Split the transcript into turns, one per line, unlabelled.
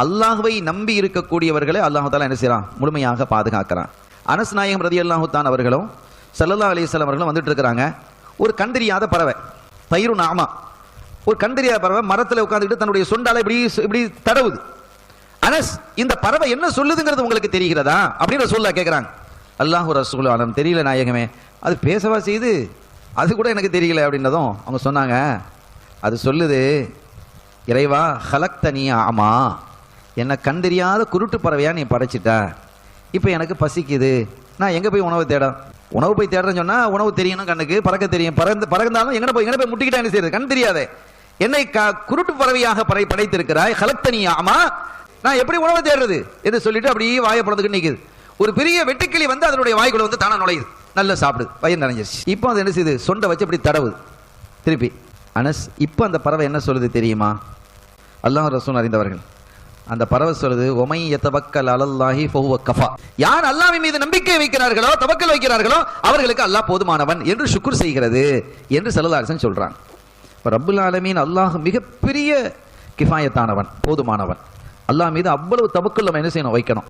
அல்லாஹ்வை நம்பி இருக்கக்கூடியவர்களை அல்லாஹ் தஆலா என்ன செய்றான், முழுமையாக பாதுகாக்கிறான். அனஸ் நாயகம் ரலியல்லாஹு தஆலா அவர்களும் ஸல்லல்லாஹு அலைஹி வஸல்லம் அவர்களும் வந்துட்டு இருக்கிறாங்க. ஒரு கண்டறியாத பறவை, தயிரு நாமா, ஒரு கண்டறியாத பறவை மரத்தில் உட்கார்ந்துட்டு தன்னுடைய சொண்டால இப்படி இப்படி தடவுது. அனஸ், இந்த பறவை என்ன சொல்லுதுங்கிறது உங்களுக்கு தெரிகிறதா அப்படின்னு ரசூலுல்லாஹ் கேட்குறாங்க. அல்லாஹு ரசூலுல்லாஹ் அலம், தெரியல நாயகமே, அது பேசவா செய்து, அது கூட எனக்கு தெரியல அப்படின்னதும் அவங்க சொன்னாங்க, அது சொல்லுது, இறைவா ஹலக்தனி ஆமா, என்னை கண்டறியாத குருட்டு பறவையா நீ படைச்சிட்ட, இப்போ எனக்கு பசிக்குது, நான் எங்கே போய் உணவு தேட, உணவு போய் தேடுறேன்னு சொன்னால் உணவு தெரியணும், கண்ணுக்கு பறக்க தெரியும், பறந்தாலும் எங்கே போய் முட்டிக்கிட்டா என்ன செய்யறது, கண் தெரியாதே, என்னை குருட்டு பறவையாக படைத்திருக்கிறாய், ஹலக்தனி ஆமா, நான் எப்படி உணவு தேடுறது என்று சொல்லிட்டு அப்படியே வாயை பிளந்துக்கிட்டு நிற்குது. ஒரு பெரிய வெட்டுக்கிளி வந்து அதனுடைய வாய்க்குள்ள வந்து தானே நுழையுது, நல்லா சாப்பிடுது, வயிறு நிறைஞ்சிருச்சு. இப்போ அது என்ன செய்யுது, சொண்டை வச்சு அப்படி தடவுது திருப்பி. அனஸ், இப்போ அந்த பறவை என்ன சொல்லுது தெரியுமா? அல்லாஹ் ரசூல் அறிந்தவர்கள், அந்த பறவை சொல்லுது, ஒமை யதவக்கல் அலல்லாஹி ஃபஹுவ கஃபா, யார் அல்லாஹ்வின் மீது நம்பிக்கை வைக்கிறார்களோ, தவக்கல் வைக்கிறார்களோ, அவர்களுக்கு அல்லாஹ் போதுமானவன் என்று ஷுக்ர் செய்கிறது என்று ஸல்லல்லாஹு அலைஹி வஸல்லம் சொல்றாங்க. இப்போ ரப்புல் ஆலமீன் அல்லாஹ் மிகப்பெரிய கிஃபாயத்தானவன், போதுமானவன். அல்லாஹ் மீது அவ்வளவு தவக்கல் நம்ம என்ன செய்யணும், வைக்கணும்.